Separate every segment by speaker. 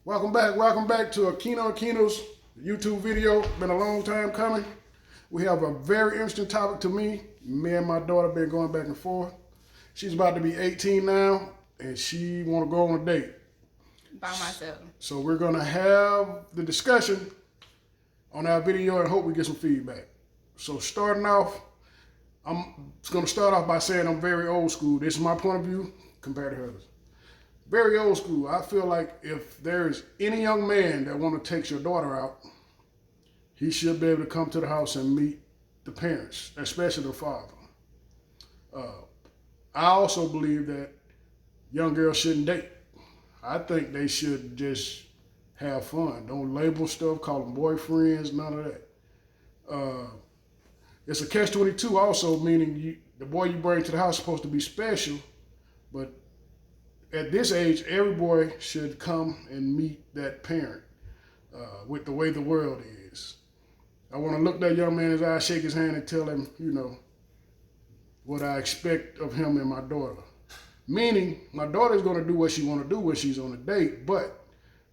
Speaker 1: Welcome back to Aquino's YouTube video. Been a long time coming. We have a very interesting topic to me. Me and my daughter been going back and forth. She's about to be 18 now, and she want to go on a date.
Speaker 2: By myself.
Speaker 1: So we're gonna have the discussion on our video and hope we get some feedback. So starting off, I'm gonna start off by saying I'm very old school. This is my point of view compared to hers. Very old school. I feel like if there's any young man that want to take your daughter out, he should be able to come to the house and meet the parents, especially the father. I also believe that young girls shouldn't date. I think they should just have fun. Don't label stuff, call them boyfriends, none of that. It's a catch-22 also, meaning the boy you bring to the house is supposed to be special, but at this age, every boy should come and meet that parent with the way the world is. I want to look that young man in his eye, shake his hand, and tell him, what I expect of him and my daughter. Meaning, my daughter is going to do what she want to do when she's on a date, but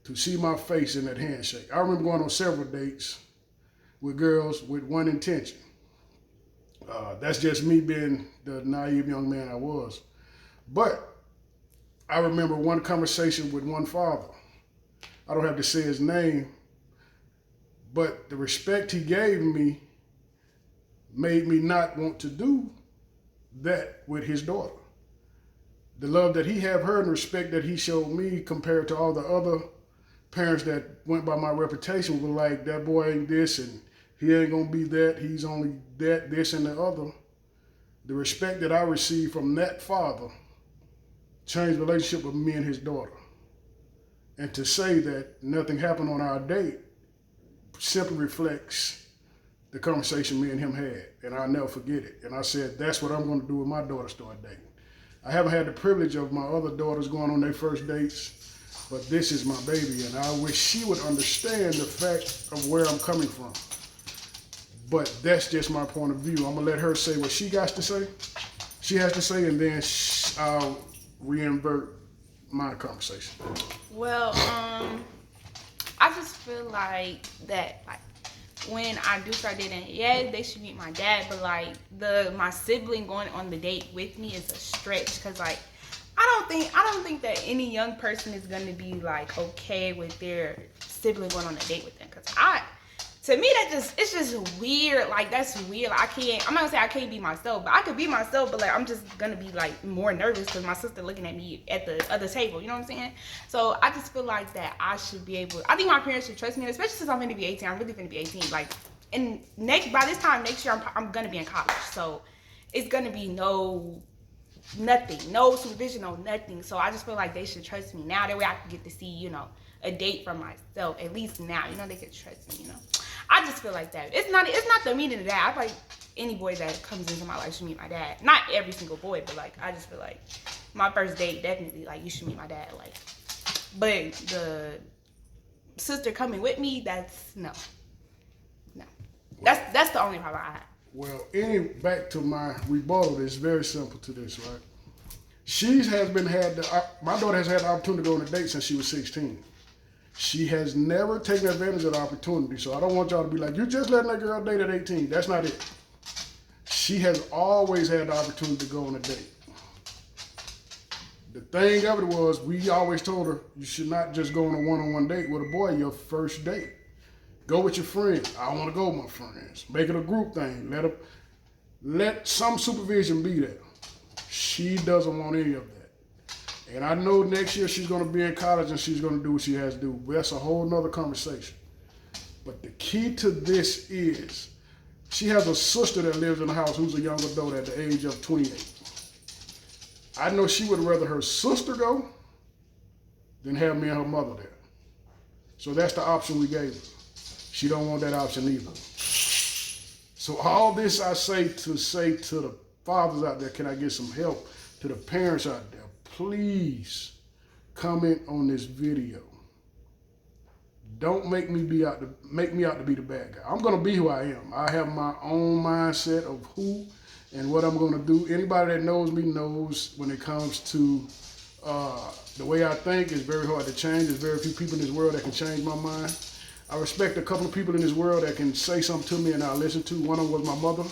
Speaker 1: to see my face in that handshake. I remember going on several dates with girls with one intention. That's just me being the naive young man I was. But I remember one conversation with one father. I don't have to say his name, but the respect he gave me made me not want to do that with his daughter. The love that he had her and the respect that he showed me compared to all the other parents that went by my reputation were like, that boy ain't this and he ain't gonna be that, he's only that, this and the other. The respect that I received from that father changed the relationship with me and his daughter. And to say that nothing happened on our date simply reflects the conversation me and him had, and I'll never forget it. And I said, that's what I'm gonna do with my daughter start dating. I haven't had the privilege of my other daughters going on their first dates, but this is my baby, and I wish she would understand the fact of where I'm coming from. But that's just my point of view. I'm gonna let her say what she got to say. She has to say, and then I'll reinvert my conversation.
Speaker 2: Well, I just feel like that, when I do start dating, yeah, they should meet my dad, but my sibling going on the date with me is a stretch, because I don't think that any young person is gonna be okay with their sibling going on a date with them, because to me, it's just weird. That's weird. I'm not gonna say I can't be myself, but I could be myself, but I'm just gonna be more nervous because my sister looking at me at the other table. You know what I'm saying? So I just feel like that I should be able, I think my parents should trust me, especially since I'm gonna be 18. I'm really gonna be 18. And by this time next year, I'm gonna be in college. So it's gonna be nothing, no supervision, no nothing. So I just feel like they should trust me now. That way I can get to see, a date for myself. At least now, they can trust me, I just feel like that. It's not the meaning of that. I feel like any boy that comes into my life should meet my dad. Not every single boy, but I just feel like my first date, definitely, you should meet my dad. But the sister coming with me, that's no. That's the only problem I have.
Speaker 1: Well, back to my rebuttal, it's very simple to this, right? My daughter has had the opportunity to go on a date since she was 16. She has never taken advantage of the opportunity, so I don't want y'all to be like, you're just letting that girl date at 18. That's not it. She has always had the opportunity to go on a date. The thing of it was, we always told her, you should not just go on a one-on-one date with a boy your first date. Go with your friends. I want to go with my friends. Make it a group thing. Let some supervision be there. She doesn't want any of that. And I know next year she's going to be in college and she's going to do what she has to do. That's a whole nother conversation. But the key to this is she has a sister that lives in the house who's a young adult at the age of 28. I know she would rather her sister go than have me and her mother there. So that's the option we gave her. She don't want that option either. So all this I say to the fathers out there, can I get some help? To the parents out there, please comment on this video. Don't make me out to be the bad guy. I'm gonna be who I am. I have my own mindset of who and what I'm gonna do. Anybody that knows me knows when it comes to The way I think is very hard to change. There's very few people in this world that can change my mind. I respect a couple of people in this world that can say something to me and I'll listen to. One of them was my mother.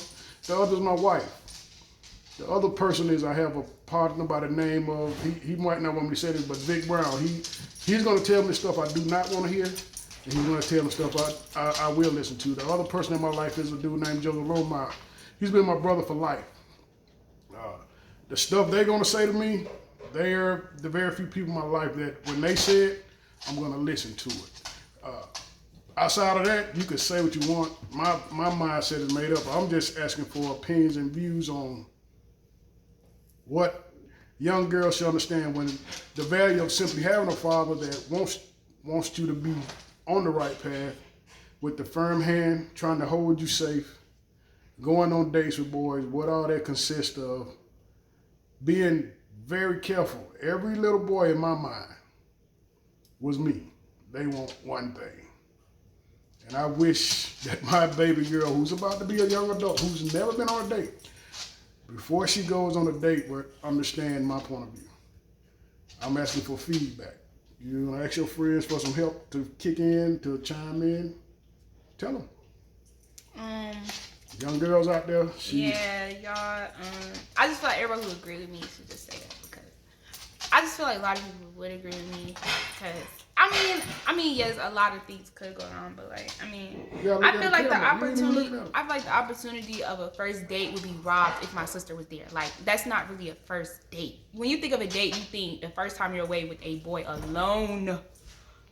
Speaker 1: The other is my wife. The other person is I have a partner by the name of, he might not want me to say this, but Vic Brown. He's going to tell me stuff I do not want to hear, and he's going to tell me stuff I will listen to. The other person in my life is a dude named Joseph Lomar. He's been my brother for life. The stuff they're going to say to me, they're the very few people in my life that when they say it, I'm going to listen to it. Outside of that, you can say what you want. My mindset is made up. I'm just asking for opinions and views on what young girls should understand when the value of simply having a father that wants you to be on the right path with the firm hand, trying to hold you safe, going on dates with boys, what all that consists of, being very careful. Every little boy in my mind was me. They want one thing. And I wish that my baby girl, who's about to be a young adult, who's never been on a date, before she goes on a date, would understand my point of view. I'm asking for feedback. You want to ask your friends for some help to kick in, to chime in? Tell them. Young girls out there.
Speaker 2: Yeah, y'all. I just feel like everybody who agree with me should just say that, because I just feel like a lot of people would agree with me, because I mean, yes, a lot of things could go wrong, but like, I mean, I feel like the opportunity of a first date would be robbed if my sister was there. Like, that's not really a first date. When you think of a date, you think the first time you're away with a boy alone,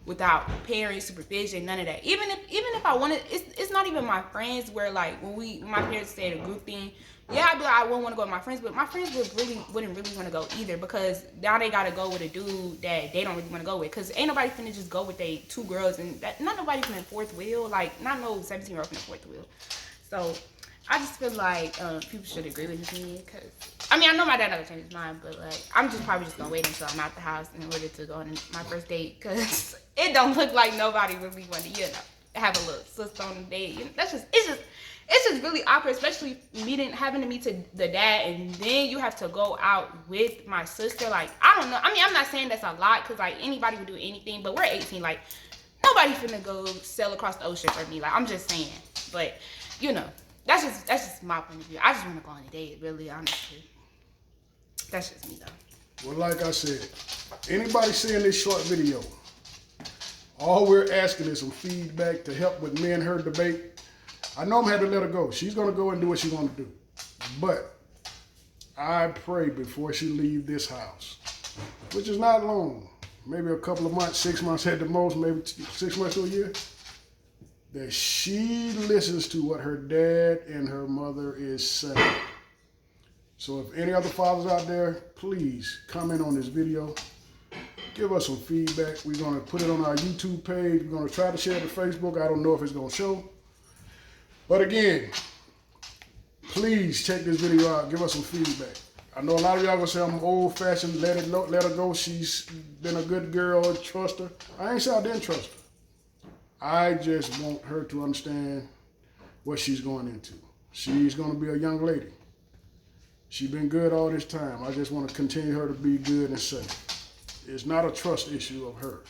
Speaker 2: without parent supervision, none of that. Even if I wanted, it's not even my friends. Where like when my parents said a group thing, yeah, I'd be like, I wouldn't want to go with my friends, but my friends wouldn't really want to go either, because now they gotta go with a dude that they don't really want to go with, because ain't nobody finna just go with they two girls, and that not nobody finna fourth wheel, like not no 17-year-old finna fourth wheel. So I just feel like people should agree with me, because I mean, I know my dad never changed his mind, but like I'm probably just gonna wait until I'm out the house in order to go on my first date, because it don't look like nobody really want to, have a little sister on the date. It's just really awkward, especially having to meet the dad, and then you have to go out with my sister. Like, I don't know. I mean, I'm not saying that's a lot, because like anybody would do anything, but we're 18. Like, nobody finna go sail across the ocean for me. Like, I'm just saying. But that's just my point of view. I just want to go on a date, really, honestly. That's just me, though.
Speaker 1: Well, like I said, anybody seeing this short video, all we're asking is some feedback to help with me and her debate. I know I'm going to have to let her go. She's going to go and do what she want to do. But I pray before she leave this house, which is not long, maybe a couple of months, 6 months at the most, maybe 6 months to a year, that she listens to what her dad and her mother is saying. So if any other fathers out there, please comment on this video. Give us some feedback. We're going to put it on our YouTube page. We're going to try to share it to Facebook. I don't know if it's going to show. But again, please check this video out. Give us some feedback. I know a lot of y'all gonna say I'm old-fashioned. Let her go. She's been a good girl. Trust her. I ain't saying I didn't trust her. I just want her to understand what she's going into. She's gonna be a young lady. She's been good all this time. I just want to continue her to be good and safe. It's not a trust issue of her.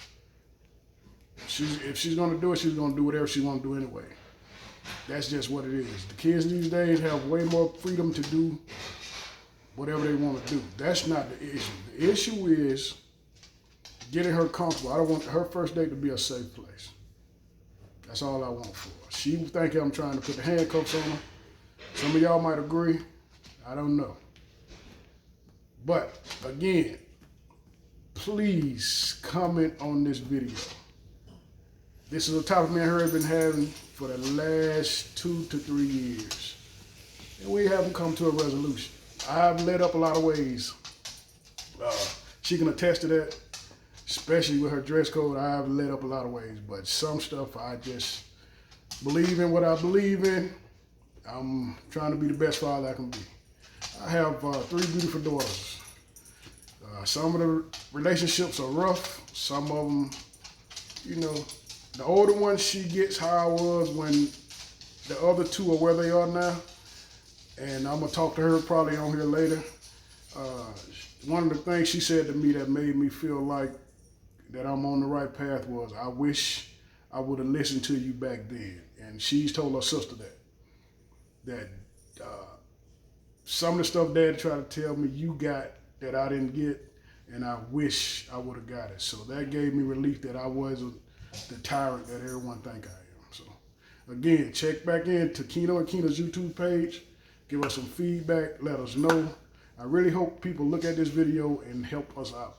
Speaker 1: If she's gonna do it, she's gonna do whatever she want to do anyway. That's just what it is. The kids these days have way more freedom to do whatever they want to do. That's not the issue. The issue is getting her comfortable. I don't want her first date to be a safe place. That's all I want for her. She think I'm trying to put the handcuffs on her. Some of y'all might agree. I don't know. But again, please comment on this video. This is a topic me and her have been having for the last 2 to 3 years. And we haven't come to a resolution. I've let up a lot of ways. She can attest to that, especially with her dress code. I've let up a lot of ways, but some stuff I just believe in what I believe in. I'm trying to be the best father I can be. I have 3 beautiful daughters. Some of the relationships are rough. Some of them, the older one, she gets how I was when the other 2 are where they are now. And I'm going to talk to her probably on here later. one of the things she said to me that made me feel like that I'm on the right path was, I wish I would have listened to you back then. And she's told her sister that some of the stuff Dad tried to tell me you got that I didn't get, and I wish I would have got it. So that gave me relief that I wasn't the tyrant that everyone think I am. So again, check back in to Keno and Kena's YouTube page. Give us some feedback. Let us know. I really hope people look at this video and help us out,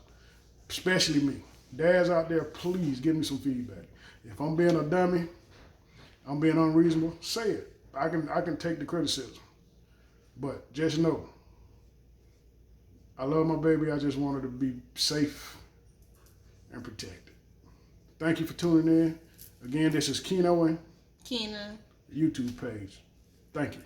Speaker 1: especially me. Dads out there, please give me some feedback. If I'm being a dummy, I'm being unreasonable, say it. I can take the criticism. But just know, I love my baby. I just want her to be safe and protected. Thank you for tuning in. Again, this is Keno and
Speaker 2: Kena.
Speaker 1: YouTube page. Thank you.